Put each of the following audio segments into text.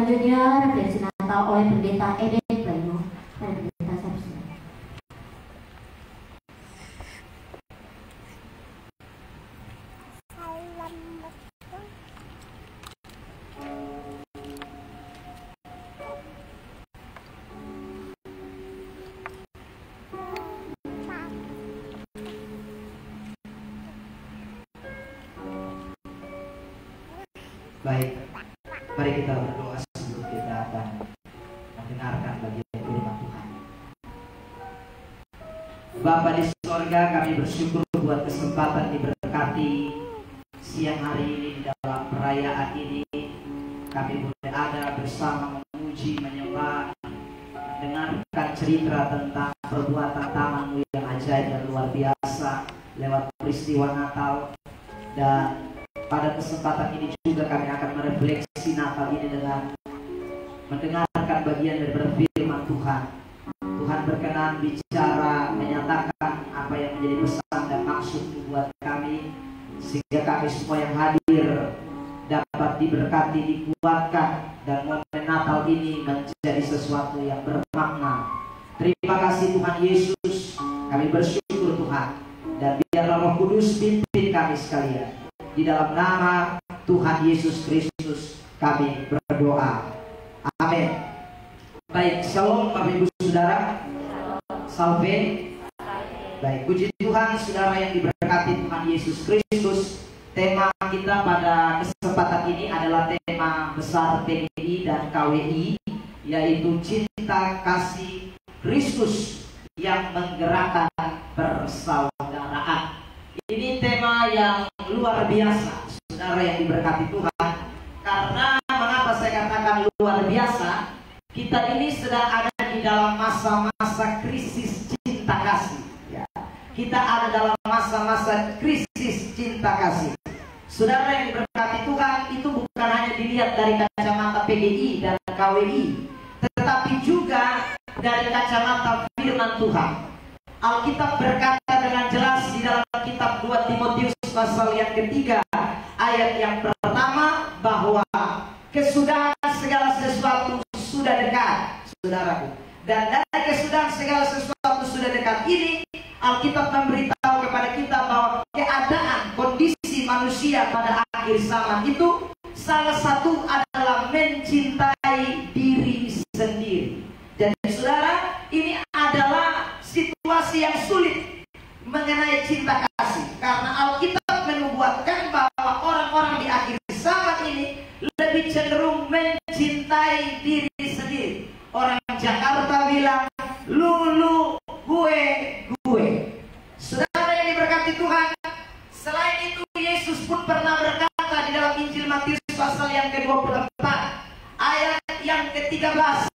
selanjutnya refleksi Natal oleh Pendeta Eden Pleno dan Pendeta Sabsina. Baik, mari kita berdoa sebelum kita akan mendengarkan bagian firman Tuhan. Bapa di sorga, kami bersyukur buat kesempatan diberkati siang hari ini di dalam perayaan ini. Kami boleh ada bersama memuji, menyembah, mendengarkan cerita tentang perbuatan tangan-Mu yang ajaib dan luar biasa lewat peristiwa Natal. Dan pada kesempatan ini juga kami akan merefleksi Natal ini dengan mendengarkan bagian dari firman Tuhan. Tuhan berkenan bicara, menyatakan apa yang menjadi pesan dan maksud buat kami, sehingga kami semua yang hadir dapat diberkati, dikuatkan, dan momen Natal ini menjadi sesuatu yang bermakna. Terima kasih Tuhan Yesus, kami bersyukur Tuhan, dan biarlah Roh Kudus pimpin kami sekalian. Di dalam nama Tuhan Yesus Kristus kami berdoa. Amin. Baik, shalom Bapak Ibu Saudara. Salve. Baik, puji Tuhan saudara yang diberkati Tuhan Yesus Kristus. Tema kita pada kesempatan ini adalah tema besar PGI dan KWI, yaitu cinta kasih Kristus yang menggerakkan persaudaraan. Ini tema yang luar biasa, saudara yang diberkati Tuhan. Karena mengapa saya katakan luar biasa? Kita ini sedang ada di dalam masa-masa krisis cinta kasih. Ya. Kita ada dalam masa-masa krisis cinta kasih. Saudara yang diberkati Tuhan, itu bukan hanya dilihat dari kacamata PGI dan KWI, tetapi juga dari kacamata firman Tuhan. Alkitab berkata dengan jelas di dalam kitab 2 Timotius pasal yang ketiga ayat yang pertama bahwa kesudahan segala sesuatu sudah dekat, saudaraku. Dan dari kesudahan segala sesuatu sudah dekat ini, Alkitab memberitahu kepada kita bahwa keadaan kondisi manusia pada akhir zaman itu salah satu adalah mencintai diri sendiri. Jadi saudara, ini adalah situasi yang sulit mengenai cinta kasih, karena Alkitab menubuatkan bahwa orang-orang di akhir zaman ini lebih cenderung mencintai diri sendiri. Orang Jakarta bilang lu, gue. Saudara yang diberkati Tuhan, selain itu Yesus pun pernah berkata di dalam Injil Matius pasal yang ke-24 ayat yang ke-13.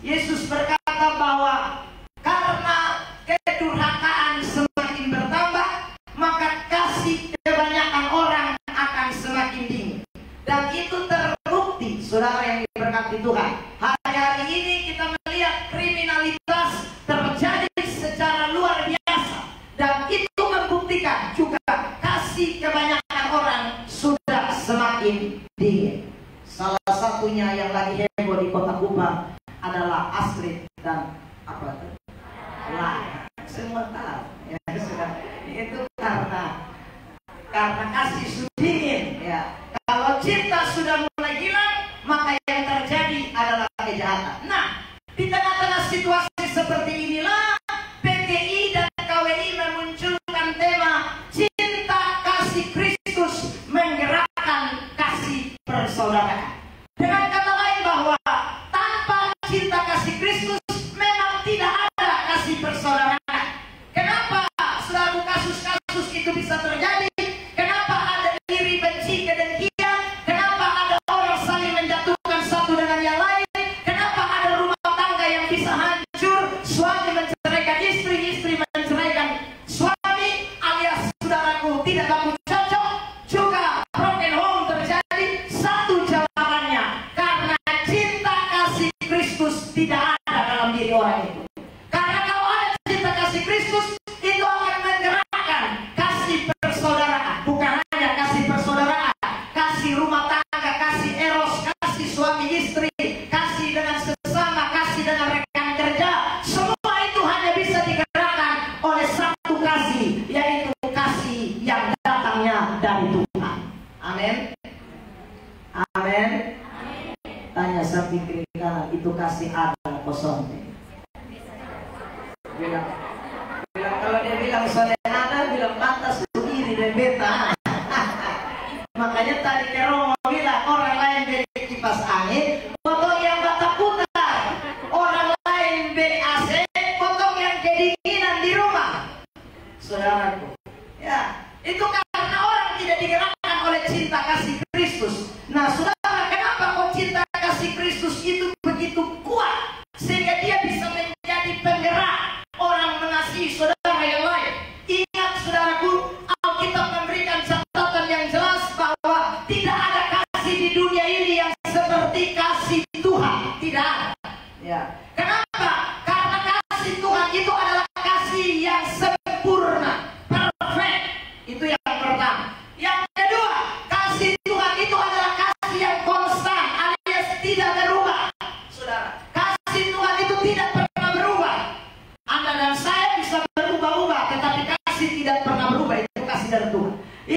Yesus berkata bahwa karena kedurhakaan semakin bertambah, maka kasih kebanyakan orang akan semakin dingin. Dan itu terbukti, saudara yang diberkati Tuhan. Hari-hari ini kita melihat kriminalitas terjadi secara luar biasa, dan itu membuktikan juga kasih kebanyakan orang sudah semakin dingin. Salah satunya yang lagi heboh di Kota Kupang adalah Astrid dan apa itu? Lah, semua tahu ya, sudah. Itu karena kasih sudah dingin ya. Kalau cinta sudah mulai hilang, maka yang terjadi adalah kejahatan. Nah, di tengah-tengah situasi seperti inilah PGI dan KWI memunculkan tema cinta kasih Kristus menggerakkan kasih persaudaraan. Dengan kata lain bahwa tanpa cinta kasih Kristus memang tidak ada kasih persaudaraan. Kenapa saudara kasus-kasus itu bisa terjadi? Kenapa ada iri, benci, kedengkian? Kenapa ada orang saling menjatuhkan satu dengan yang lain? Kenapa ada rumah tangga yang bisa hancur? Suami menceraikan istri, istri menceraikan suami, alias saudaraku tidak kamu cocok. Juga broken home terjadi. Satu jawabannya karena Amin. Tanya samping kiri kanan, itu kasih ada kosong. Bilang kalau dia bilang soleh ada, bilang pantas iri dan beta. Makanya tadi Romo bilang orang lain beli kipas angin, potong yang bata putar. Orang lain beli AC, potong yang kedinginan di rumah. Saudaraku, ya itu karena orang tidak digerakkan oleh cinta kasih Kristus. Nah, saudara, kenapa kok cinta kasih Kristus itu begitu kuat sehingga dia bisa menjadi penggerak orang mengasihi saudara yang lain? Ingat saudaraku, Alkitab memberikan catatan yang jelas bahwa tidak ada kasih di dunia ini yang seperti kasih Tuhan. Tidak ada. Ya. Kenapa? Karena kasih Tuhan itu adalah kasih yang sempurna, perfect. Itu yang pertama. Yang kedua, kasih Tuhan itu adalah kasih yang konstan, alias tidak berubah. Saudara, kasih Tuhan itu tidak pernah berubah. Anda dan saya bisa berubah-ubah, tetapi kasih tidak pernah berubah. Itu kasih dari Tuhan.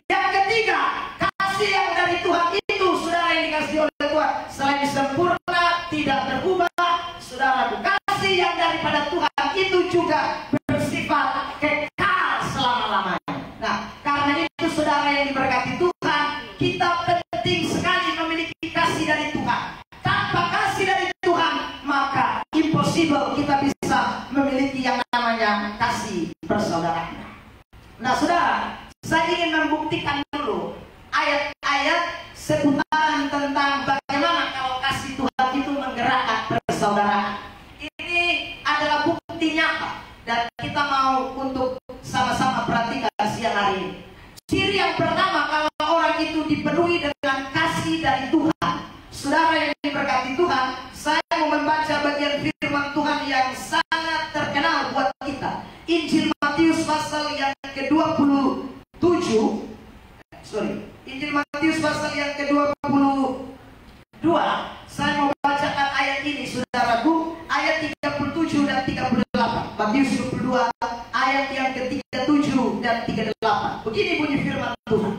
Yang ketiga, kasih yang dari Tuhan itu, saudara, yang dikasih oleh Tuhan, selain sempurna, tidak berubah, saudara, kasih yang daripada Tuhan itu juga bersifat kekal selama-lamanya. Nah, karena itu saudara yang diberkati Tuhan, kita penting sekali memiliki kasih dari Tuhan. Tanpa kasih dari Tuhan, maka impossible kita bisa memiliki yang namanya kasih persaudaraan. Nah, saudara, saya ingin membuktikan dulu ayat-ayat seputaran tentang bagaimana kalau kasih Tuhan itu menggerakkan persaudaraan. Ini adalah bukti nyata dan kita mau untuk sama-sama perhatikan siang hari ini. Ciri yang pertama kalau orang itu dipenuhi dengan kasih dari Tuhan, saudara yang diberkati Tuhan, saya mau membaca bagian firman Tuhan yang sangat terkenal buat kita. Injil Matius pasal yang ke-27. Injil Matius pasal yang ke-22. Saya mau bacakan ayat ini, saudaraku, ayat 37 dan 38. Matius 22 ayat yang ke-37 dan 38. Begini bunyi firman Tuhan.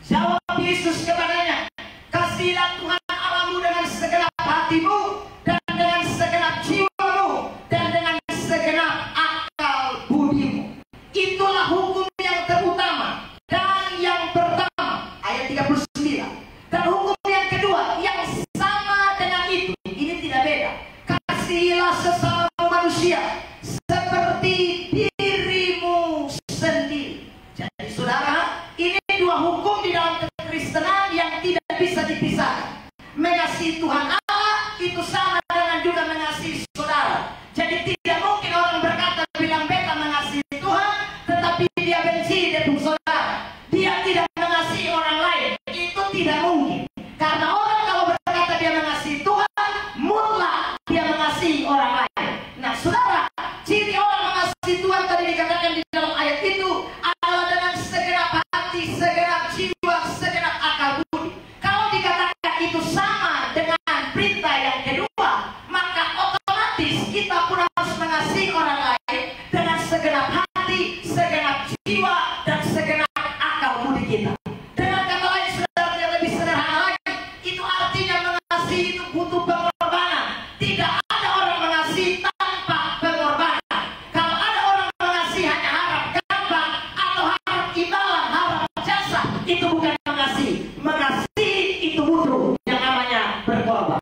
Jawab Yesus kepadanya, "Kasihilah Tuhan Allahmu dengan segenap hatimu dan dengan segenap jiwamu dan dengan segenap akal budimu. Itulah hukum yang terutama dan yang pertama." Ayat 39. Dan hukum yang kedua yang sama dengan itu, ini tidak beda. "Kasihilah sesama manusia seperti dirimu sendiri." Jadi saudara, ini dua hukum di dalam kekristenan yang tidak bisa dipisahkan. Mengasihi Tuhan Allah itu sama dengan juga mengasihi saudara. Jadi tidak mungkin orang berkata bilang beta mengasihi Tuhan, tetapi dia benci dengan saudara. Dia tidak mengasihi orang lain. Itu tidak mungkin. Karena orang kalau berkata dia mengasihi Tuhan, mutlak dia mengasihi orang lain. Nah, saudara, ciri orang mengasihi Tuhan tadi dikatakan di dalam ayat itu adalah dengan segenap hati, segenap jiwa, segenap akal budi. Kalau dikatakan itu sama dengan perintah yang kedua, maka otomatis kita pun harus mengasihi orang lain dengan segenap hati, segenap jiwa, dan segenap akal budi kita. Dengan kata lain, saudara, yang lebih sederhana lagi, itu artinya mengasihi itu butuh pengorbanan. Tidak ada orang mengasihi tanpa pengorbanan. Kalau ada orang mengasihi hanya harap gampang atau harap imbalan, harap jasa, itu bukan mengasihi. Mengasihi itu butuh yang namanya berkorban.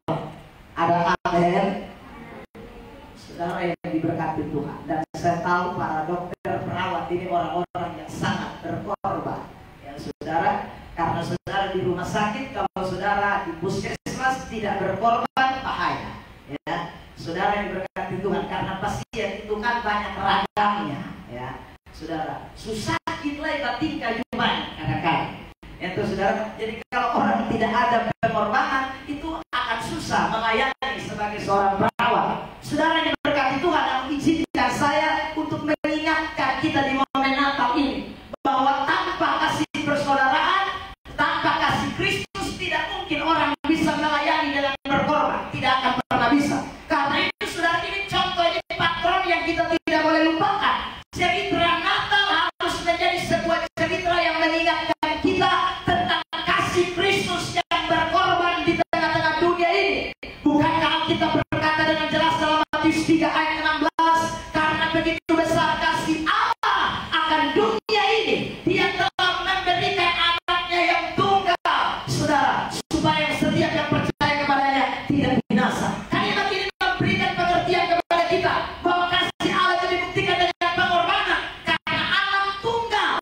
Ada amin? Saudara yang diberkati Tuhan. Dan saya tahu para dokter, perawat ini orang-orang yang sangat berkorban. Ya saudara, karena saudara di rumah sakit, kalau saudara di puskesmas tidak berkorban, bahaya. Ya, saudara yang diberkati Tuhan, karena pasien itu kan banyak ragamnya. Ya, saudara, susah kita tinggal banyak kadang-kadang. Itu saudara, jadi kalau orang tidak ada pengorbanan, itu akan susah melayani sebagai seorang perawat. Saudara yang diberkati Tuhan, yang izinkan saya untuk mengingatkan kita di momen Natal ini bahwa tanpa kasih persaudaraan, tanpa kasih Kristus, tidak mungkin orang bisa melayani dengan berkorban. Tidak akan pernah bisa. Karena itu saudara, ini contoh, ini patron yang kita tidak boleh lupakan. Cerita Natal harus menjadi sebuah cerita yang mengingatkan kita tentang kasih Kristus yang berkorban tidak binasa. Kalimat ini memberikan pengertian kepada kita bahwa kasih Allah itu dibuktikan dengan pengorbanan, karena anak tunggal,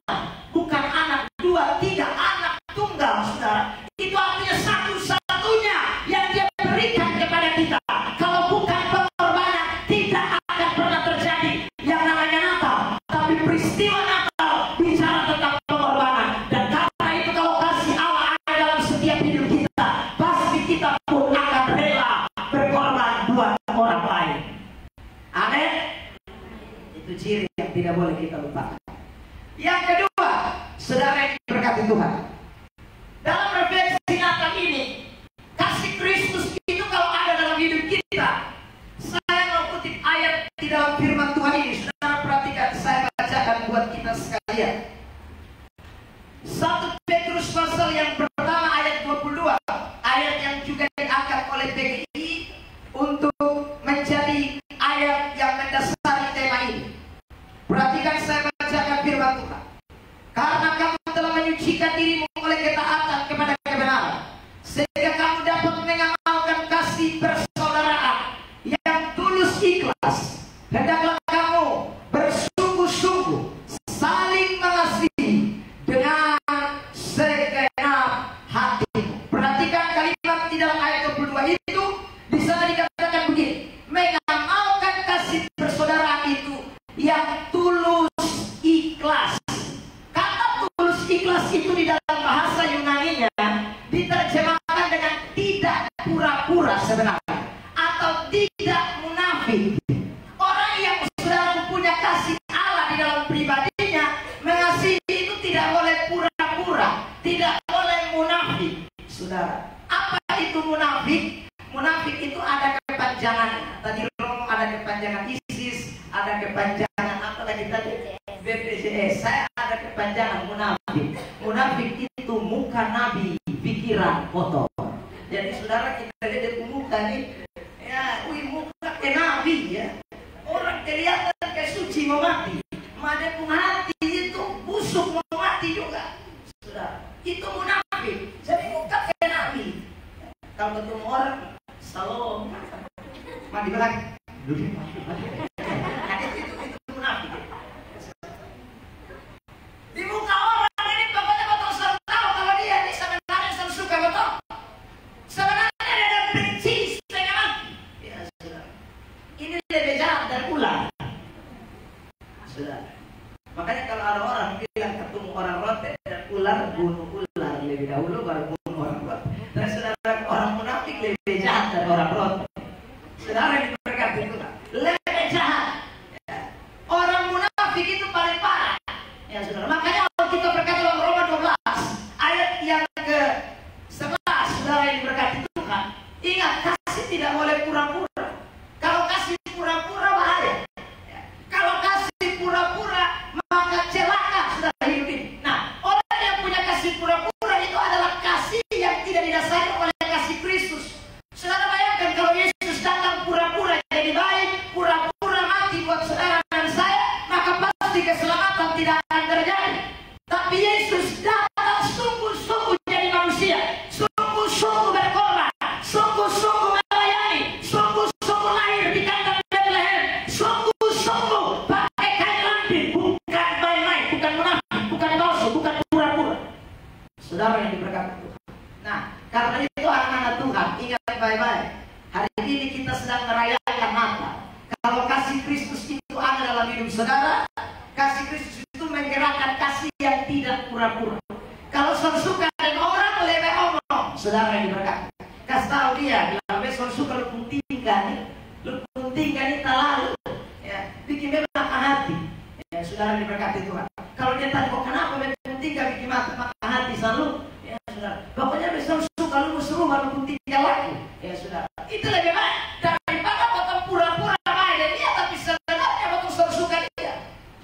bukan anak dua, tiga, anak tunggal, saudara. Itu artinya satu-satunya yang dia berikan kepada kita. Kalau bukan pengorbanan, tidak akan pernah terjadi yang namanya Natal. Tapi peristiwa Natal bicara tentang pengorbanan. Dan karena itu kalau kasih Allah ada dalam setiap hidup kita, pasti kita pun akan rela berkorban buat orang lain. Amin. Itu ciri yang tidak boleh kita lupakan. Yang kedua, saudara yang diberkati Tuhan, dalam refleksi Natal ini, kasih Kristus itu kalau ada dalam hidup kita, saya mau kutip ayat di dalam firman Tuhan ini. Saudara perhatikan, saya bacakan buat kita sekalian. 1 Petrus pasal yang pertama ayat 22, ayat yang juga diangkat oleh PGI untuk menjadi ayat yang mendasari tema ini. Perhatikan, saya bacakan firman Tuhan. Karena kamu telah menyucikan dirimu oleh ketaatan kepada kebenaran, sehingga kamu dapat mengamalkan kasih persaudaraan yang tulus ikhlas. Hendaklah kamu bersungguh-sungguh saling mengasihi dengan segenap hatimu. Perhatikan kalimat di dalam ayat 22 itu, di sana dikatakan begini: mengamalkan kasih persaudaraan itu yang tulus ikhlas. Kata tulus ikhlas itu di dalam bahasa Yunaninya diterjemahkan dengan tidak pura-pura sebenarnya, atau tidak munafik. Orang yang saudara punya kasih Allah di dalam pribadinya, mengasihi itu tidak boleh pura-pura, tidak boleh munafik. Saudara, apa itu munafik? Munafik itu ada kepanjangannya. Tadi Romo ada kepanjangan ISIS, ada kepanjangan apa lagi tadi? BPJS. Saya ada kepanjangan munafik. Munafik itu muka nabi, pikiran kotor. Jadi saudara, kita lihat muka nih, ya, muka kayak nabi ya. Orang kelihatan kayak suci mau mati, ada pun hati itu busuk mau mati juga. Saudara, itu munafik. Jadi muka kayak nabi. Kalau ketemu orang, salam, mandi belakang. Itu munafik. Di muka orang ini pokoknya betul selalu tahu kalau dia ini sebenarnya selalu suka betul. Sebenarnya dia ada benci setengah mati. Ya saudara, ini lebih jahat dari ular. Saudara, makanya kalau ada orang bilang ketemu orang rote dan ular, bunuh ular lebih dahulu baru bunuh orang rote. Dan saudara, orang munafik lebih jahat dari orang rote. Saudara yang diberkati Tuhan, lebih jahat. Ya. Orang munafik itu paling parah. Ya saudara, makanya kalau kita berkata dalam Roma 12 ayat yang ke-11, saudara yang diberkati Tuhan, ingat, kasih tidak boleh pura-pura. Kalau kasih pura-pura bahaya. Ya. Kalau kasih pura-pura maka celaka saudara hidup ini. Nah, orang yang punya kasih pura-pura itu adalah kasih yang tidak didasari oleh kasih Kristus. Saudara bayangkan kalau Yesus datang pura-pura jadi baik, pura-pura mati buat saudara dan saya, maka pasti keselamatan tidak akan terjadi. Tapi Yesus datang sungguh-sungguh jadi manusia, sungguh-sungguh berkorban, sungguh-sungguh melayani, sungguh-sungguh lahir di kandang Bethlehem, sungguh-sungguh pakai kain lampin, bukan main-main, bukan munafik, bukan palsu, bukan pura-pura. Saudara yang diberkati Tuhan. Nah, karena itu anak-anak Tuhan, ingat baik-baik. Hari ini kita sedang merayakan Natal. Kalau kasih Kristus itu ada dalam hidup saudara, kasih Kristus itu menggerakkan kasih yang tidak pura-pura. Kalau saudara suka dengan orang, lebih omong. Saudara yang diberkati, kasih tahu dia, bilang besok suka lu puntingkan nih talalu. Ya, bikin mata hati. Ya, saudara yang diberkati Tuhan. Kalau dia tanya kok kenapa puntingkan bikin mata hati selalu? Ya, saudara. Pokoknya besok suka lu seru baru puntingkan lagi. Ya, saudara. Itu lebih baik daripada potong pura-pura baik dan dia tapi sebenarnya potong suka dia.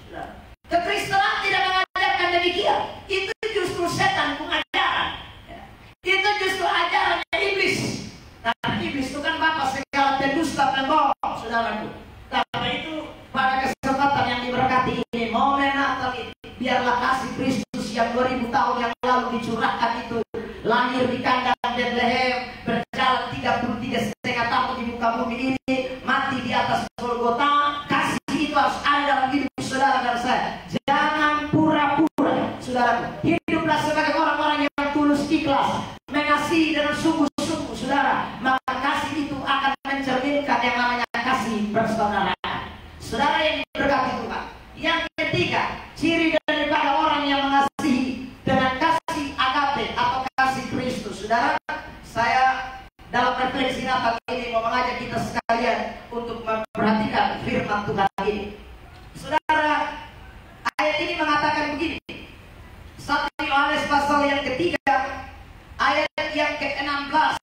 Saudara. Kekristenan tidak mengajarkan demikian. Itu justru setan pengajaran. Ya. Itu justru ajarannya iblis. Karena iblis itu kan bapak segala pendusta pembohong, saudaraku. Karena itu pada kesempatan yang diberkati ini, momen Natal ini, biarlah kasih Kristus yang 2000 tahun yang lalu dicurahkan itu lahir di kandang Bethlehem, berjalan 33 saudara, maka kasih itu akan mencerminkan yang namanya kasih persaudaraan. Saudara yang diberkati Tuhan. Yang ketiga, ciri daripada orang yang mengasihi dengan kasih agape atau kasih Kristus. Saudara, saya dalam refleksi Natal ini mau mengajak kita sekalian untuk memperhatikan firman Tuhan ini. Saudara, ayat ini mengatakan begini. 1 Yohanes pasal yang ketiga, ayat yang ke-16,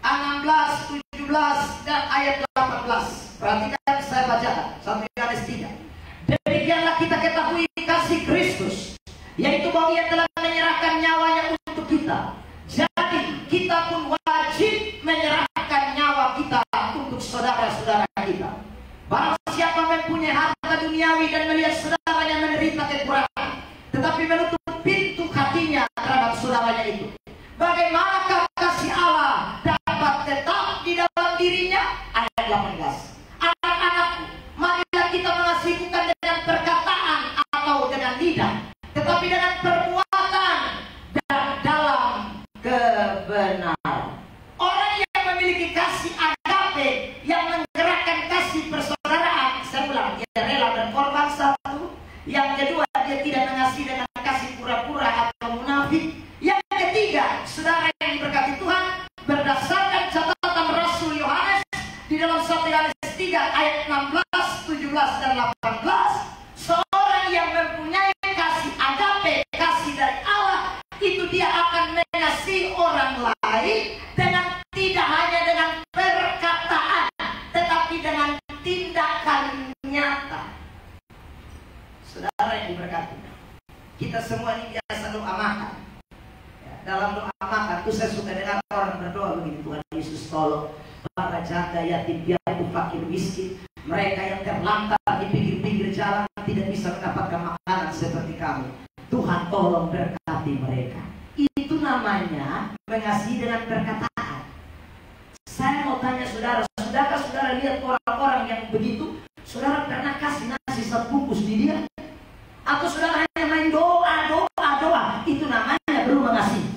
16, 17, dan ayat 18. Perhatikan, saya bacakan 1 Yohanes 3. Demikianlah kita ketahui kasih Kristus, yaitu bahwa Ia telah menyerahkan nyawanya untuk kita. Jadi kita pun wajib menyerahkan nyawa kita untuk saudara-saudara kita. Barang siapa mempunyai harta duniawi dan melihat saudaranya menderita kekurangan, tetapi menutup pintu hatinya terhadap saudaranya itu, bagaimanakah kasih Allah dapat tetap di dalam dirinya? Ayat 18. Anak-anakku, marilah kita mengasihi bukan dengan perkataan atau dengan lidah, tetapi dengan perbuatan dan dalam kebenaran. Orang yang memiliki kasih agape, yang menggerakkan kasih persaudaraan, saya ulang, dia rela berkorban. Satu. Yang kedua, dia tidak mengasihi dengan kasih pura-pura atau munafik. Yang ketiga, saudara yang diberkati Tuhan, berdasarkan catatan Rasul Yohanes di dalam 1 Yohanes 3 ayat 16, 17, dan 18, seorang yang mempunyai kasih agape, kasih dari Allah, itu dia akan mengasihi orang lain dengan tidak hanya dengan perkataan, tetapi dengan tindakan nyata. Saudara yang diberkati, kita semua ini biasa doa makan. Ya, dalam doa makan itu saya suka dengar orang berdoa begini, Tuhan Yesus tolong para janda, yatim piatu, fakir miskin, mereka yang terlantar di pinggir-pinggir jalan tidak bisa mendapatkan makanan seperti kami. Tuhan tolong berkati mereka. Itu namanya mengasihi dengan perkataan. Saya mau tanya saudara, sudahkah saudara lihat orang-orang yang begitu? Saudara pernah kasih nasi sebungkus di dia? Atau saudara hanya main doa? Itu namanya belum mengasihi.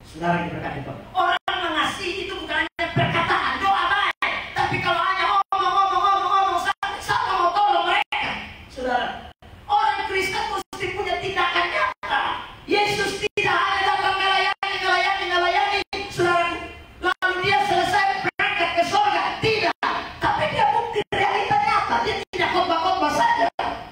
Saudara yang berkati Tuhan, orang mengasihi itu bukan hanya perkataan, doa baik, tapi kalau hanya ngomong, sama mau tolong mereka. Saudara, orang Kristen mesti punya tindakan nyata. Yesus tidak hanya datang melayani, saudara, lalu dia selesai berangkat ke surga. Tidak, tapi dia bukti realita nyata. Dia tidak khotbah-khotbah saja,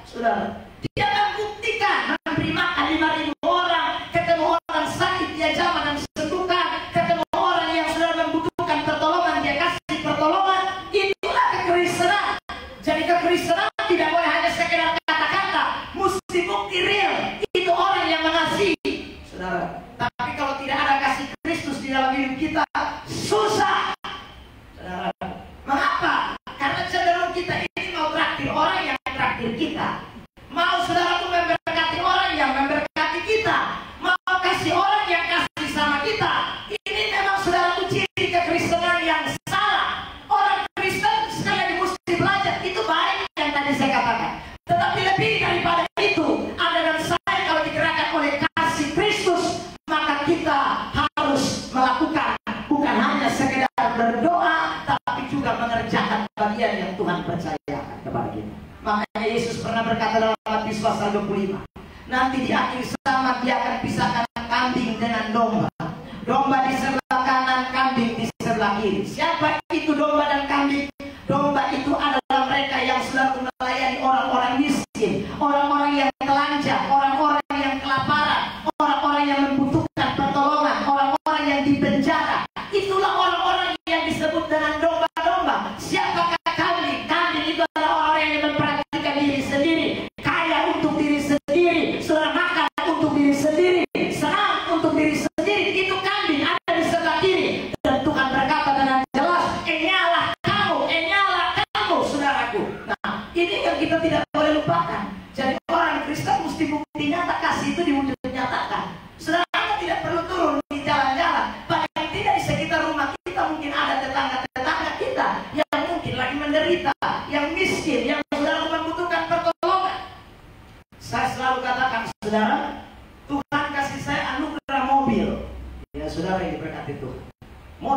saudara. Dia membuktikan memberi makan 5.000 orang, ketemu orang sakit dia jamah dan sembuhkan, ketemu orang yang sudah membutuhkan pertolongan dia kasih pertolongan. Itulah kekristenan. Jadi kekristenan tidak boleh hanya sekedar kata-kata, mesti bukti real. Itu orang yang mengasihi, saudara. Tapi kalau tidak ada kasih Kristus di dalam hidup kita, susah, saudara. Mengapa? Karena cenderung kita ini mau traktir orang yang traktir kita, mau saudara tuh memberkati orang yang memberkati kita, mau kasih orang yang kasih sama kita. Ini memang saudara tuh ciri kekristenan yang salah. Orang Kristen sekali lagi mesti belajar, itu baik yang tadi saya katakan. Tetapi lebih daripada itu, Anda dan saya kalau digerakkan oleh kasih Kristus, maka kita harus melakukan, bukan hanya sekedar berdoa, tapi juga mengerjakan bagian yang Tuhan percayakan kepada kita. Makanya Yesus pernah berkata dalam Matius pasal 25, nanti di akhir zaman dia akan pisahkan kambing dengan domba. Domba di sebelah kanan, kambing di sebelah kiri. Siapa itu domba dan kambing? Domba itu adalah mereka yang sudah melayani orang-orang miskin, orang-orang yang telanjang, orang-orang yang kelaparan, orang-orang yang membutuhkan pertolongan, orang-orang yang di penjara. Itulah orang-orang yang disebut dengan domba-domba. Siapakah kambing? Kambing itu adalah orang yang memperhatikan diri sendiri, kaya untuk diri sendiri, sudah makan untuk diri sendiri, senang untuk diri sendiri. Itu kambing ada di sebelah kiri. Dan Tuhan berkata dengan jelas,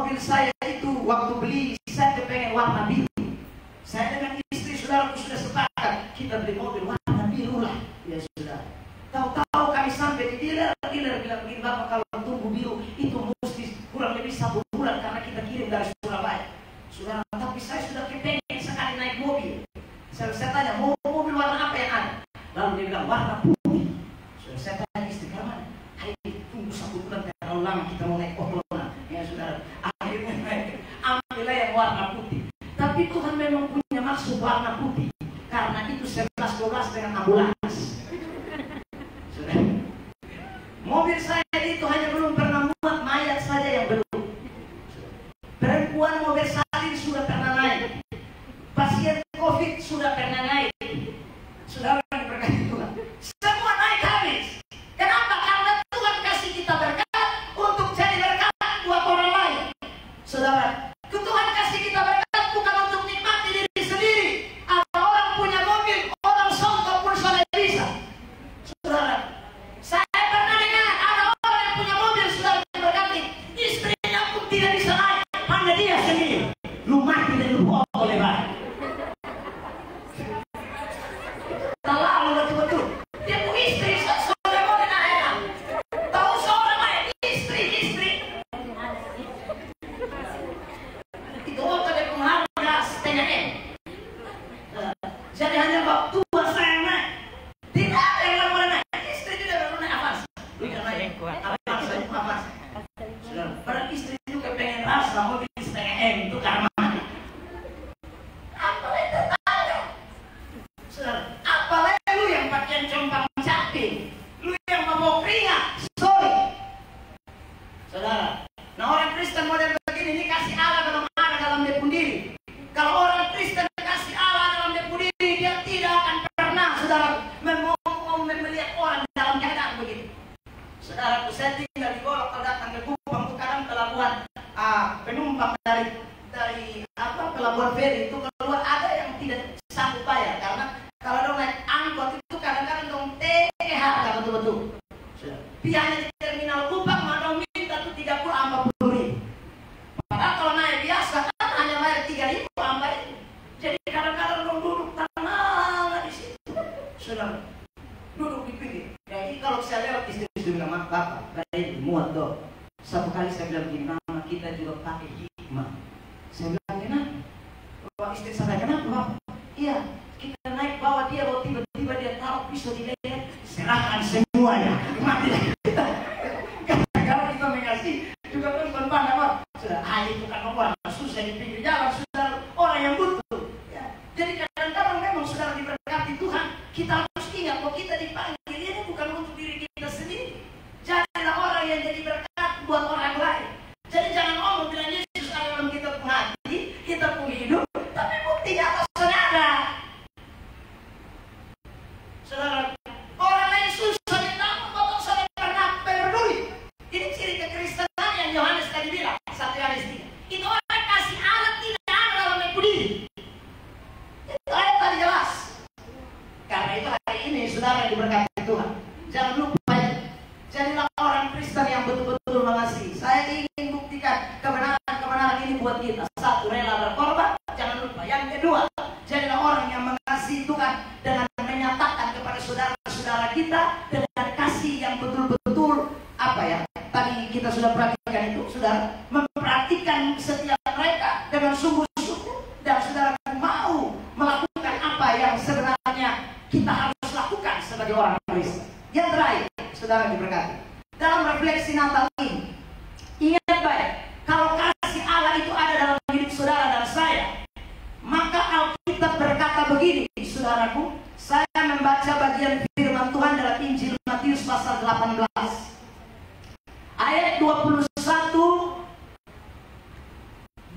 mobil saya itu waktu beli saya pengen warna biru. Saya dengan istri saudaraku sudah sepakat kita beli mobil warna biru lah. Ya sudah. Tahu-tahu kami sampai di dealer bilang begini, Bapak kalau tunggu biru itu mesti kurang lebih 1 bulan karena kita kirim dari Surabaya. Saudara, tapi saya sudah kepengen sekali naik mobil. Saya tanya, mau mobil warna apa yang ada? Lalu dia bilang warna putih. Saya tanya istri, karena hari tunggu 1 bulan terlalu lama kita mau naik Corona. Ya saudara, akhirnya naik. Ambillah yang warna putih. Tapi Tuhan memang punya maksud warna putih. Karena itu 11-12 dengan ambulans. Mobil saya itu hanya belum pernah muat mayat saja yang belum. Perempuan mobil salin sudah pernah naik. Pasien COVID sudah pernah naik. Saudara diberkati Tuhan. Semua naik habis. Kenapa? Karena Tuhan kasih kita berkat untuk jadi berkat buat orang lain. Saudara, Tuhan kasih kita berkat bukan untuk nikmati diri sendiri. Ada orang punya mobil, orang songkok pun sudah bisa. Saudara, saya pernah dengar ada orang yang punya mobil sudah diberkati, istrinya pun tidak bisa naik, hanya dia sendiri. Lu mati dan lu boleh baik. Terlalu betul-betul. Dia punya istri sudah boleh naik. Tahu seorang lain istri. Itu waktu dia pengharga setengah M. Jadi hanya waktu tua saya naik. Tidak ada yang boleh naik. Istri tidak boleh naik avans. Lu jangan naik. Avans. Padahal istri juga pengen rasa mobil setengah M itu karena apalagi tetangga. Saudara, apalagi lu yang pakaian compang caping, lu yang membawa keringat, sorry. Saudara, nah orang Kristen model begini ini kasih Allah belum ada dalam dia pun diri. Kalau orang Kristen kasih Allah dalam dia pun diri, dia tidak akan pernah, saudara, melihat orang dalam keadaan begitu. Saudara, saya tinggal di Golok, kalau datang ke Kupang, itu kadang pelabuhan penumpang dari pelabuhan feri itu keluar ada yang tidak sanggup bayar karena kalau dong naik angkot itu kadang-kadang dong tege harga betul-betul. Biayanya di terminal Kupang mau dong minta tuh 30-40 ribu. Padahal kalau naik biasa kan hanya bayar 3 ribu ambil. Jadi kadang-kadang dong duduk tenang di situ. Saudara, duduk di pinggir. Jadi kalau saya lewat istri bilang, "Mak, Bapak, baik muat dong." Satu kali saya bilang begini, "Mama, kita juga pakai hikmah." Saya bilang, "Kenapa?" Bapak istri saya, "Kenapa, Bapak?" "Iya, kita naik bawa dia, bawa tiba-tiba dia taruh pisau di leher, serahkan semuanya." Mati kita. Kalau kita mengasih juga kan pandang sudah itu kan orang susah di pinggir jalan, sudah orang yang butuh. Ya. Jadi kadang-kadang memang sudah diberkati Tuhan, kita harus ingat bahwa kita dipanggil ini bukan untuk diri kita sendiri. Jadilah orang yang jadi berkat buat orang lain. Jadi jangan ngomong bilang Yesus ada dalam kita pun hati, kita pun hidup, tapi buktinya atasnya ada. Saudara, orang lain susah ditanggung, potong saudara pernah peduli. Ini ciri kekristenan yang Yohanes tadi bilang, 1 Yohanes 3. Itu orang kasih alat tidak ada dalam diri. Itu ayat tadi jelas. Karena itu hari ini saudara yang diberkati Tuhan, jangan lupa jadilah orang Kristen yang betul-betul mengasihi. Saya ingin buktikan kebenaran ini buat kita. 1, rela berkorban, jangan lupa. Yang kedua, jadilah orang yang mengasihi Tuhan dengan menyatakan kepada saudara-saudara kita dengan kasih yang betul-betul tadi kita sudah perhatikan itu, saudara, memperhatikan setiap mereka dengan sungguh-sungguh dan saudara mau melakukan apa yang sebenarnya kita harus lakukan sebagai orang Kristen. Yang terakhir, saudara diberkati. Dalam refleksi Natal ini, ingat baik, kalau kasih Allah itu ada dalam hidup saudara dan saya, maka Alkitab berkata begini, saudaraku, saya membaca bagian firman Tuhan dalam Injil Matius pasal 18, ayat 21,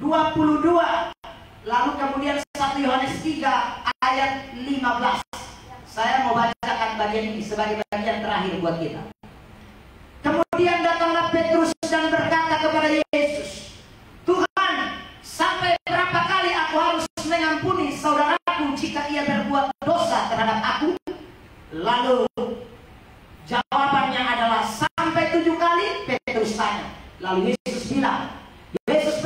22, lalu kemudian 1 Yohanes 3 ayat 15. Saya mau bacakan bagian ini sebagai bagian terakhir buat kita. Kemudian datanglah Petrus dan berkata kepada Yesus, "Tuhan, sampai berapa kali aku harus mengampuni saudaraku jika ia berbuat dosa terhadap aku?" Lalu jawabannya adalah sampai 7 kali. Petrus tanya. Lalu Yesus bilang, Yesus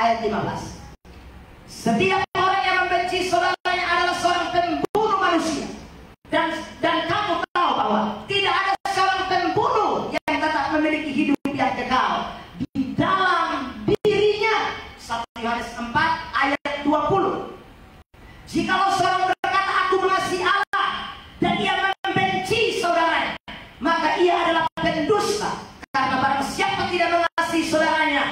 ayat 15. Setiap orang yang membenci saudaranya adalah seorang pembunuh manusia. Dan kamu tahu bahwa tidak ada seorang pembunuh yang tetap memiliki hidup yang kekal di dalam dirinya. 1 Yohanes 4 ayat 20. Jikalau seorang berkata aku mengasihi Allah dan ia membenci saudaranya, maka ia adalah pendusta. Karena barang siapa tidak mengasihi saudaranya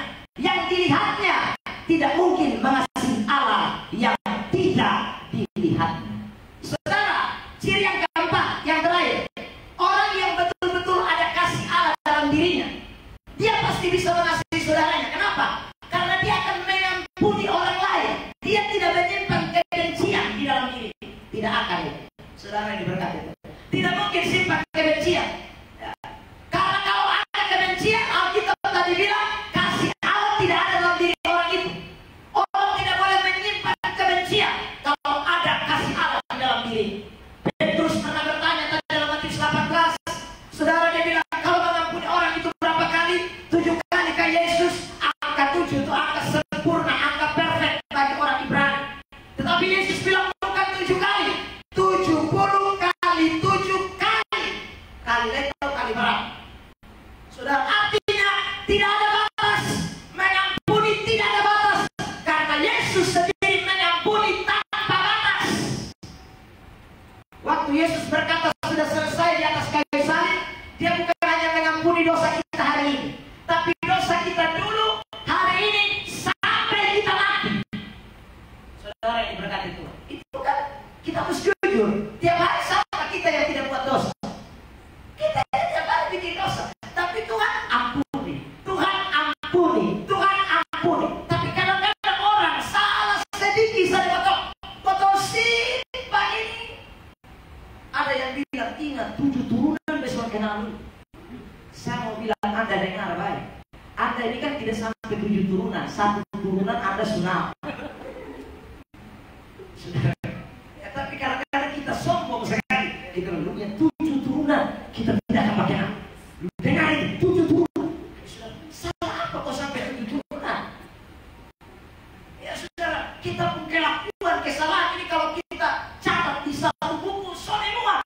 yang dilihatnya, tidak mungkin mengasihi Allah yang tidak dilihatnya. Saudara, ciri yang keempat, yang terakhir, orang yang betul-betul ada kasih Allah dalam dirinya, dia pasti bisa mengasihi saudaranya. Kenapa? Karena dia akan mengampuni orang lain. Dia tidak menyimpan kebencian di dalam diri. Tidak akan. Saudara yang diberkati, tidak mungkin simpan kebencian. Karena kalau ada kebencian, Alkitab tadi bilang kasih Allah tidak ada dalam diri orang itu. Orang tidak boleh menyimpan kebencian kalau ada kasih Allah di dalam diri. Petrus pernah bertanya tadi dalam Matius 18. Saudara, dia bilang kalau mengampuni orang itu berapa kali? 7 kali. Kayak Yesus, angka 7 itu angka sempurna, angka perfect bagi orang Ibrani. Tetapi Yesus bilang bukan 7 kali, 70 kali 7 kali. Kali leto kali berapa? Saudara, artinya tidak ada batas. Mengampuni tidak ada batas. Karena Yesus sendiri mengampuni tanpa batas. Waktu Yesus berkata sudah selesai di atas kayu salib, dia bukan hanya mengampuni dosa kita hari ini, tapi dosa kita dulu, hari ini, sampai kita mati. Saudara yang diberkati Tuhan, itu kan kita harus jujur. Tiap hari sama kita yang tidak buat dosa. Kita tiap hari bikin dosa, tapi Tuhan ampuni, Tuhan ampuni, Tuhan ampuni. Tapi kadang-kadang orang salah sedikit saja potong simpah ini. Ada yang bilang ingat 7 turunan besok kenal dulu. Saya mau bilang Anda dengar baik. Anda ini kan tidak sampai 7 turunan, 1 turunan Anda sunat. Ya, tapi kadang-kadang kita sombong sekali. Kita punya 7 turunan, kita tidak akan pakai nama. Dengar ini, 7 turunan. Salah apa kok sampai 7 turunan? Ya saudara, kita pun kelakuan kesalahan ini kalau kita catat di satu buku semua.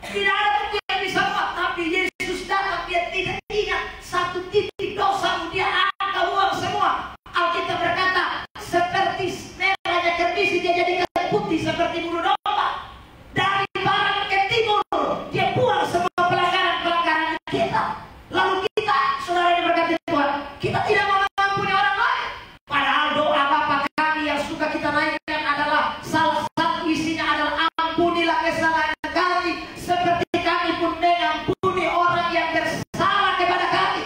Tidak ada buku yang bisa buat. Tapi Yesus datang, dia tidak ingat satu titik dosa, dia angkat uang semua. Alkitab berkata seperti merahnya kerdis dia jadikan putih seperti bulu domba. Dari barat ke timur dia buang semua pelanggaran-pelanggaran kita. Lalu kita, saudara yang berkati Tuhan, kita tidak mau mengampuni orang lain. Padahal doa Bapa kami yang suka kita naikkan adalah salah satu isinya adalah ampunilah kesalahan kami seperti kami pun mengampuni orang yang bersalah kepada kami.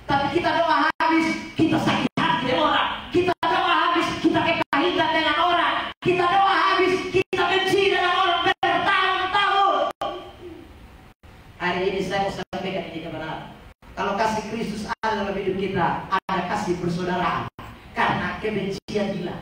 Tapi kita doa habis, kita sakit hati dengan orang. Kita doa habis, kita kepahitan dengan orang. Kita doa habis, kita benci dengan orang bertahun-tahun. Hari ini saya mau sampaikan ini kebenaran. Kalau kasih Kristus ada dalam hidup kita, ada kasih persaudaraan. Karena kebencian hilang,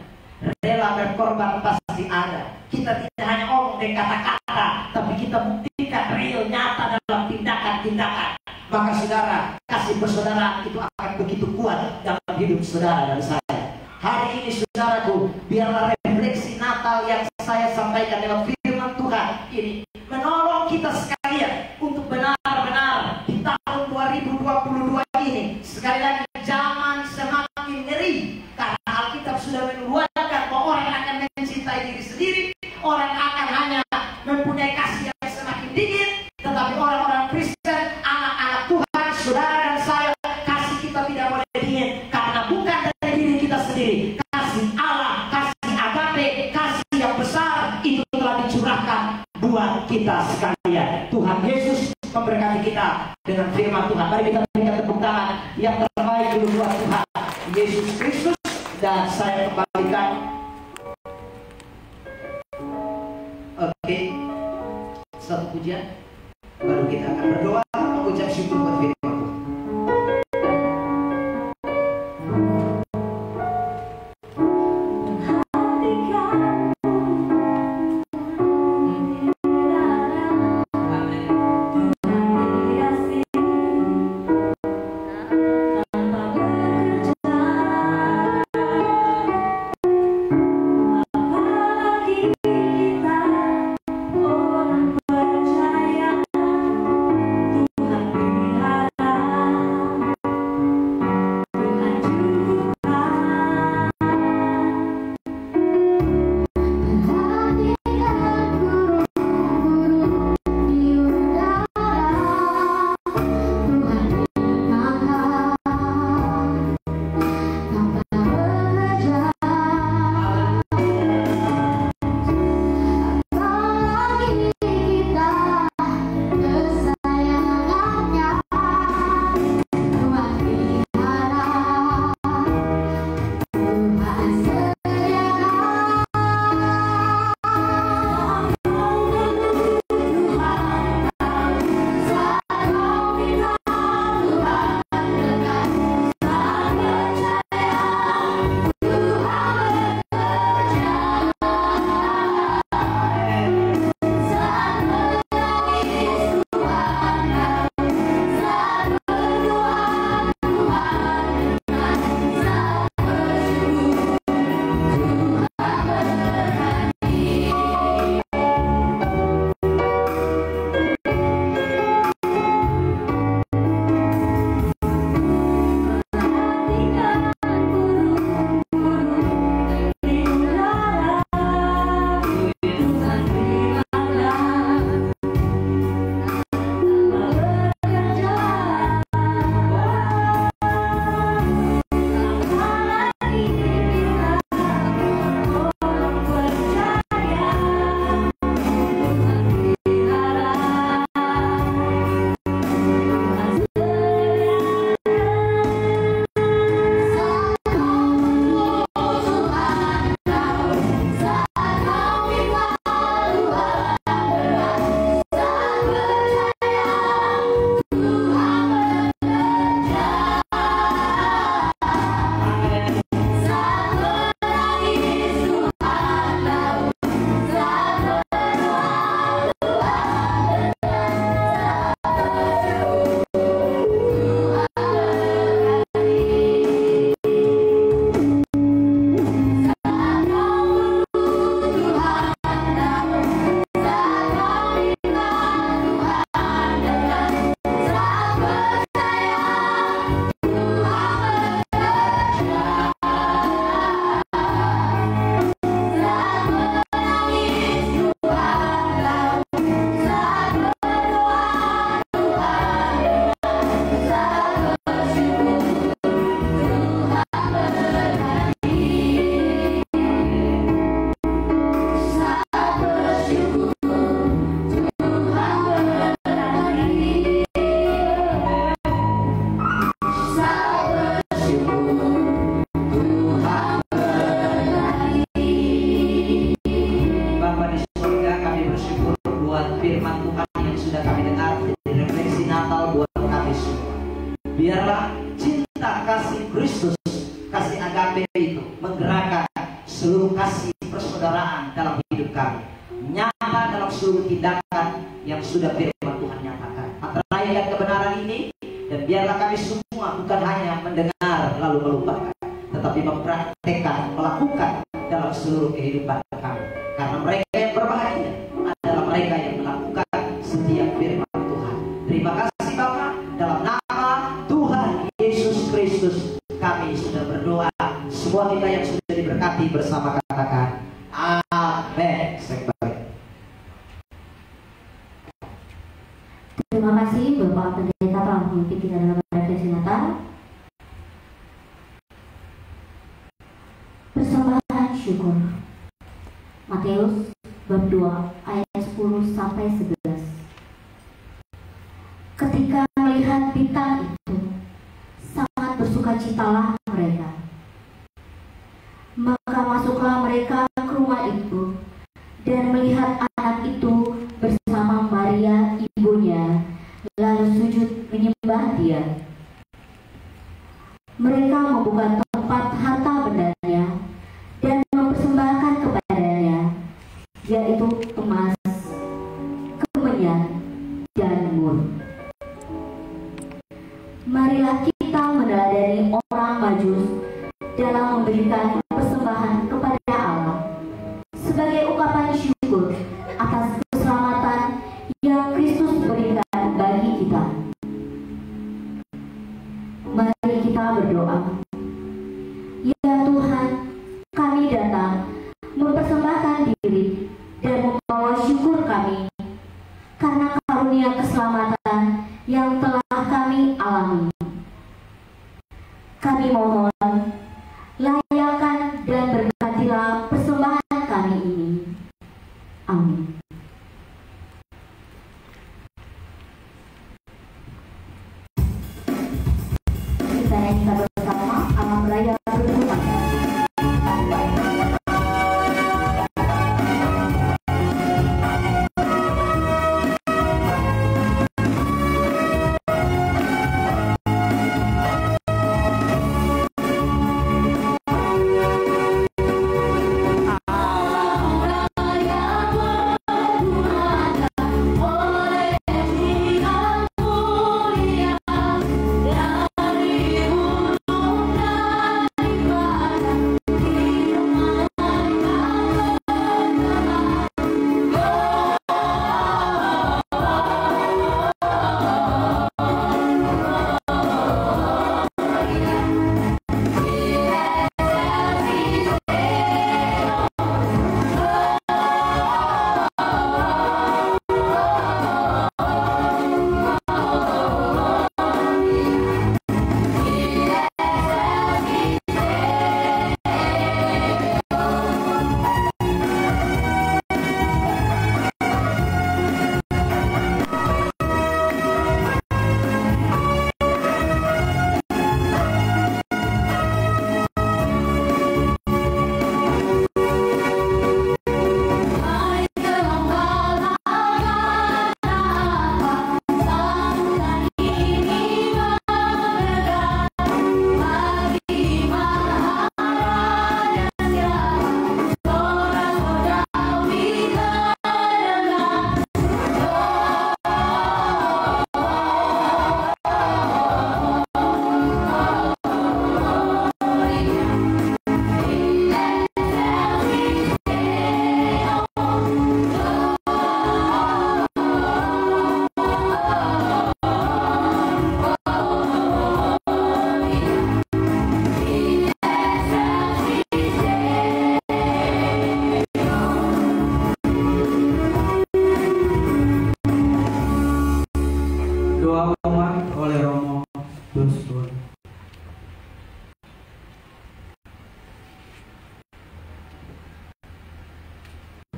rela berkorban pasti ada. Kita tidak hanya omong dengan kata-kata, tapi kita buktikan real nyata dalam tindakan-tindakan. Maka saudara, kasih persaudaraan itu akan begitu kuat dalam hidup saudara dan saya. Hari ini saudaraku, biarlah refleksi Natal yang saya sampaikan dengan firman Tuhan ini menolong kita sekalian untuk benar-benar di tahun 2022 ini. Sekali lagi, zaman semakin ngeri karena Alkitab sudah menubuatkan bahwa orang akan mencintai diri sendiri, orang akan hanya mempunyai kasih yang semakin dingin. Tetapi orang-orang Kristen, anak-anak Tuhan, saudara dan saya, kasih kita tidak boleh dingin karena bukan dari diri kita sendiri. Kasih Allah, kasih agape, kasih yang besar itu telah dicurahkan buat kita sekalian. Tuhan Yesus memberkati kita dengan firman Tuhan. Mari kita berikan tepuk tangan yang terbaik dulu buat Tuhan Yesus Kristus. Dan saya kembalikan. Oke, satu pujian, baru kita akan berdoa mengucap syukur buat firman Tuhan. kami, nyata dalam seluruh tindakan yang sudah firman Tuhan nyatakan. Meteraikan kebenaran ini, dan biarlah kami semua bukan hanya mendengar lalu melupakan, tetapi mempraktekkan, melakukan dalam seluruh kehidupan kami. Karena mereka yang berbahagia adalah mereka yang melakukan setiap firman Tuhan. Terima kasih Bapa, dalam nama Tuhan Yesus Kristus kami sudah berdoa. Semua kita yang sudah diberkati bersama katakan amin. Terima kasih Bapak Pendeta telah memimpin kita dalam refleksi Natal. Persembahan syukur. Matius bab 2 ayat 10 sampai 11. Ketika melihat bintang itu, sangat bersukacitalah mereka. Maka masuklah mereka ke rumah itu dan melihat anak itu bersama Maria ibunya, lalu sujud menyembah dia. Mereka membuka tempat harta bendanya dan mempersembahkan kepadanya, yaitu emas, kemenyan, dan mur. Marilah kita meneladani orang Majus dalam memberikan persembahan kepada Allah sebagai ungkapan syukur atas keselamatan yang Kristus berikan bagi kita. Mari kita berdoa. Ya Tuhan, kami datang mempersembahkan diri dan membawa syukur kami karena karunia keselamatan yang telah kami alami. Kami mohon, layakan dan berkatilah persembahan kami ini. Amin. Kita nyanyikan bersama Alam Raya Berhutang.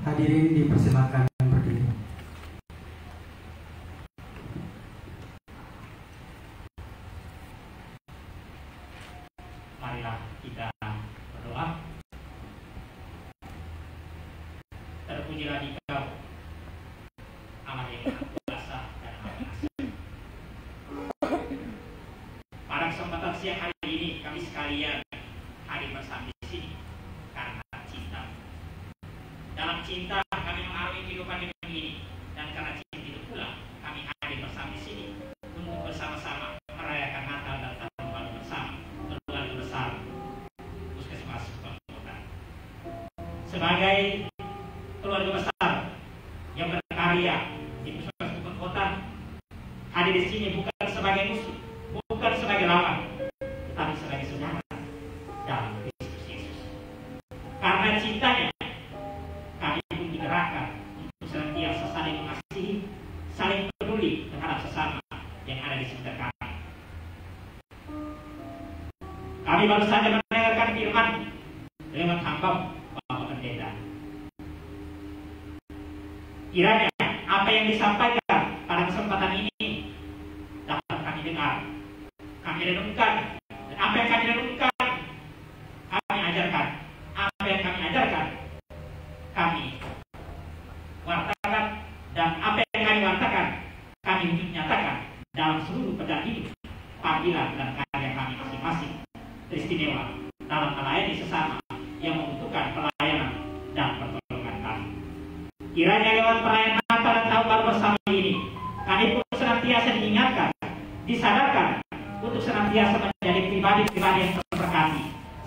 Hadirin dipersilakan berdiri. Marilah kita berdoa. Terpujilah Dikau, Allah yang Maha Kuasa dan Maha Pengasih. Pada kesempatan siang hari ini kami sekalian hadir bersama di sini karena cinta. Dalam cinta kami mengarungi kehidupan di dunia ini, dan karena cinta itu pula kami hadir bersama di sini untuk bersama-sama merayakan Natal dan Tahun Baru bersama keluarga besar Puskesmas Kupang Kota. Sebagai keluarga besar yang berkarya di Puskesmas Kupang Kota, hadir di sini bukan sebagai musuh, bukan sebagai lawan, tetapi sebagai saudara dalam Kristus Yesus. Karena cintanya, kami pun digerakkan untuk senantiasa saling mengasihi, saling peduli terhadap sesama yang ada di sekitar kami. Kami baru saja mendengarkan firman lewat hamba Bapak Pendeta. Kiranya apa yang disampaikan pada kesempatan ini dapat kami dengar, kami renungkan, dan apa yang kami renungkan, kami ajarkan. Apa yang kami ajarkan, kami wartakan, dan apa yang kami wartakan, kami nyatakan dalam seluruh pedang hidup, panggilan dan karya kami masing-masing teristimewa dalam melayani sesama yang membutuhkan pelayanan dan pertolongan kami. Kiranya lewat perayaan Natal dan Tahun Baru bersama ini, kami pun senantiasa diingatkan, disadarkan untuk senantiasa menjadi pribadi-pribadi yang terberkati,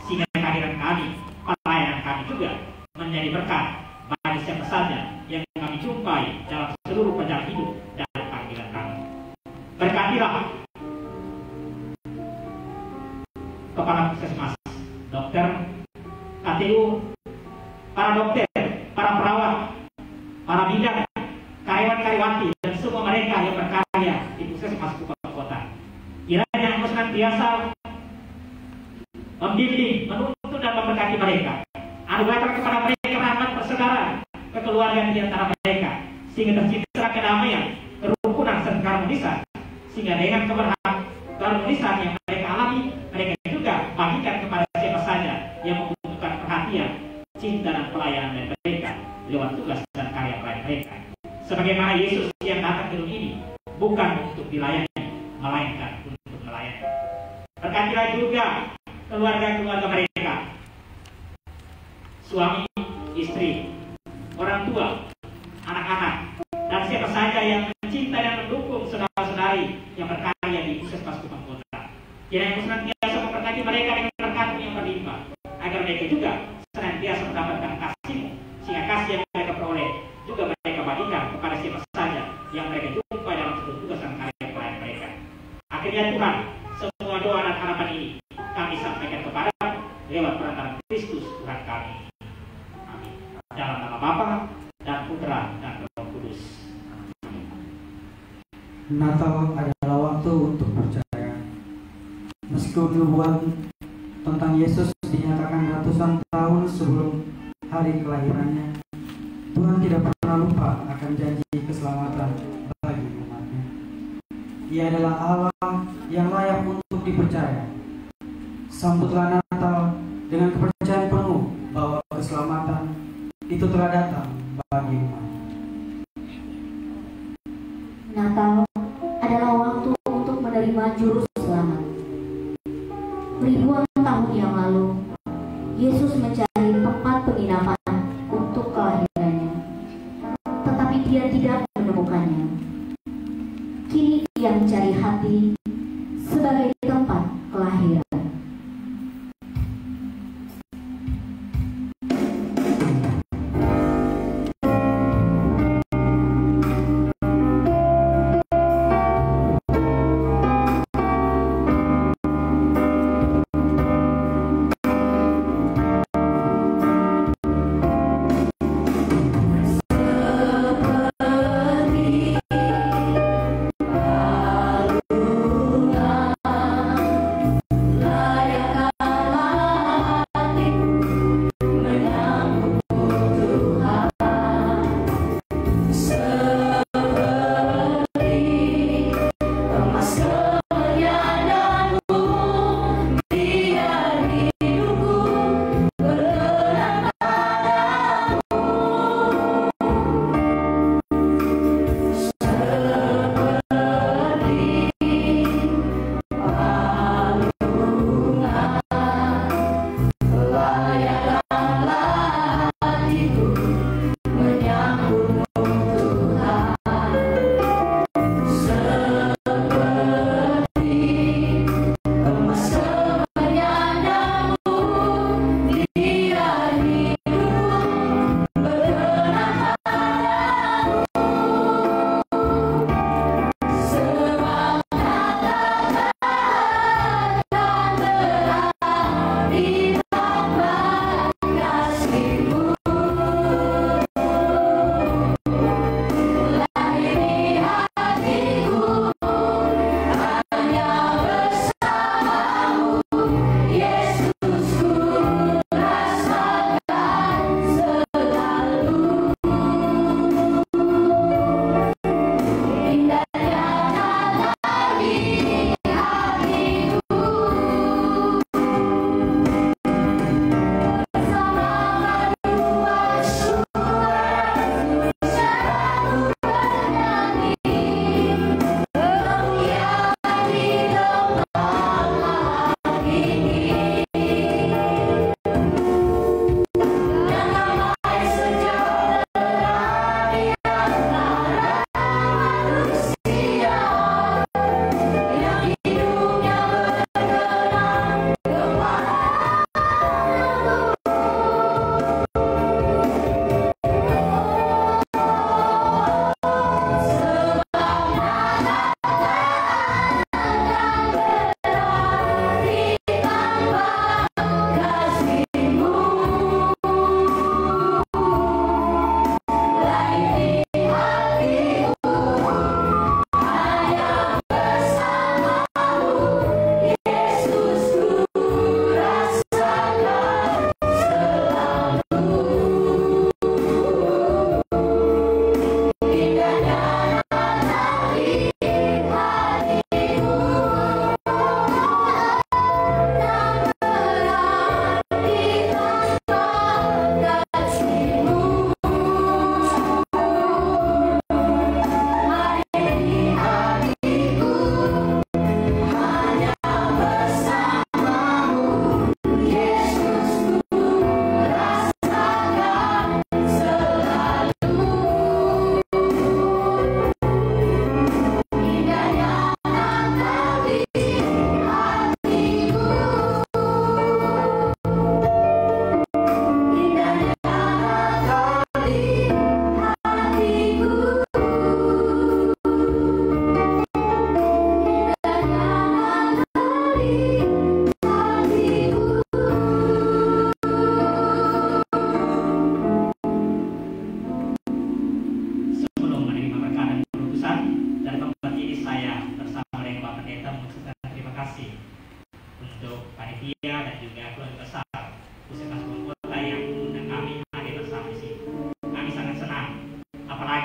sehingga kehadiran kami, pelayanan kami juga menjadi berkat bagi siapa saja yang kami jumpai dalam seluruh perjalanan hidup dan panggilan kami. Berkatilah Kepala Puskesmas, dokter, KTU, para dokter, para perawat, para bidan, karyawan-karyawati, dan semua mereka yang berkarya di Puskesmas Kupang Kota. Kiranya engkau senantiasa membimbing, menuntun dan memberkati mereka. Anugerahkan kepada mereka rahmat persaudaraan, kekeluargaan di antara mereka, sehingga tercipta kedamaian, kerukunan serta keharmonisan, sehingga dengan keharmonisan yang mereka alami, mereka juga bagikan kepada siapa saja yang membutuhkan perhatian, cinta dan pelayanan dari mereka lewat tugas dan karya mereka. Sebagaimana Yesus yang datang ke dunia ini bukan untuk dilayani, melainkan untuk melayani. Berkatilah juga keluarga-keluarga mereka, suami, istri, orang tua, anak-anak, dan siapa saja yang mencintai dan mendukung saudara-saudari yang berkarya di Puskesmas Kupang Kota. Kiranya senantiasa memberkati mereka dengan berkat yang berlimpah, agar mereka juga senantiasa mendapatkan kasih-Mu, sehingga kasih yang mereka peroleh juga mereka bagikan kepada siapa saja yang mereka jumpa dalam seluruh tugas dan karya pelayan mereka. Akhirnya Tuhan, semua doa dan harapan ini kami sampaikan kepada lewat perantara Kristus Tuhan kami. Amin. Dalam nama Bapa dan Putra dan Roh Kudus. Natal adalah waktu untuk percaya. Meskipun nubuat tentang Yesus dinyatakan ratusan tahun sebelum hari kelahirannya, Tuhan tidak pernah lupa akan janji keselamatan bagi umatnya. Ia adalah Allah yang layak untuk dipercaya. Sambutlah Natal dengan kepercayaan penuh bahwa keselamatan itu telah datang bagi umat. Natal adalah waktu untuk menerima juru selamat. Ribuan tahun yang lalu, Yesus mencari tempat penginapan untuk kelahirannya, tetapi Dia tidak menemukannya. Kini Ia mencari hati sebagai tempat kelahiran. Seperti lalu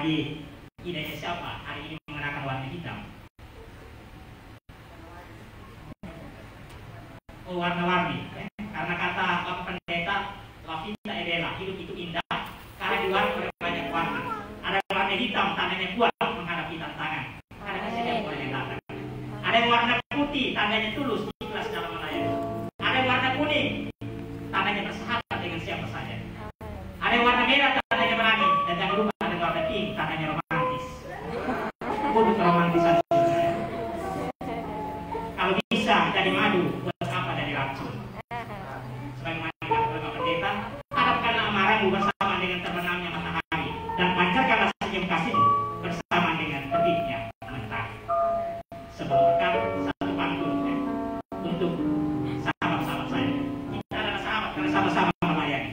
lagi idenya siapa hari ini mengenakan warna hitam? Oh, warna-warni. Karena kata Bapak Pendeta La Vita è Bella, hidup itu indah karena diwarnai oleh banyak warna. Ada warna hitam, tandanya kuat menghadapi tantangan. Ada kesedihan boleh datang. Ada yang warna putih, tandanya tulus ikhlas dalam melayani. Ada yang warna kuning, tandanya bersahabat dengan siapa saja. Ada yang warna merah, tandanya berani. Dan jangan lupa ada warna pink, tandanya romantis. Untuk keromantisan saya. Kalau bisa jadi madu, buat apa jadi racun? Sebagaimana kata Bapak Pendeta, hadapkanlah amarahmu bersama dengan terbenamnya matahari dan pancarkanlah senyum kasih bersama dengan terbitnya mentari. Sebelum berkat satu pantun untuk sahabat-sahabat saya. Kita adalah sahabat karena sama-sama melayani.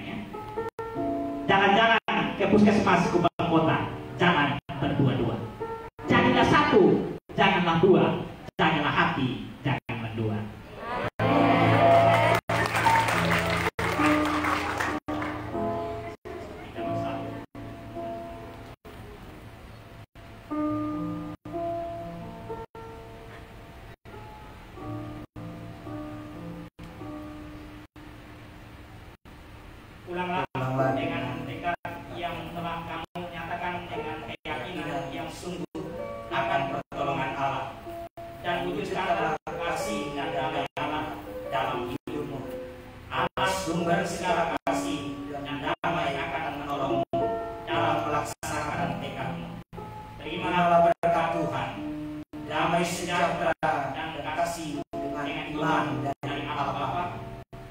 Jalan-jalan ke puskesmas Kubang Kota, jangan berdua-dua. Jadilah satu, janganlah dua. Janganlah hati, jangan berdua. Kita bersatu. Ulanglah dengan tekad yang telah kamu nyatakan dengan keyakinan yang sungguh akan pertolongan Allah, dan wujudkanlah kasih dan damai Allah dalam hidupmu. Allah sumber segala kasih dan damai akan menolongmu dalam melaksanakan tekadmu. Terimalah berkat Tuhan, damai sejahtera dan kasih dengan iman dari Allah Bapa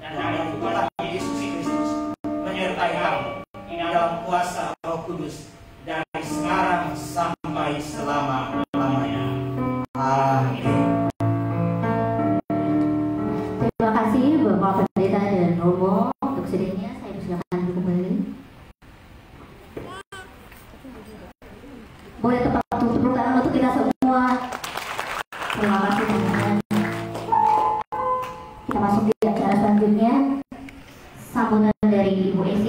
dan dari Tuhan Yesus Kristus menyertai kamu di dalam kuasa Roh Kudus dari sekarang sampai selama-lamanya. Amin. Terima kasih Bapak Pendeta dan Romo untuk sedihnya. Saya persilakan dulu kembali. Boleh tepat tepuk tangan untuk kita semua. Terima kasih teman-teman. Kita masuk di acara selanjutnya. Sambutan dari Ibu Esi.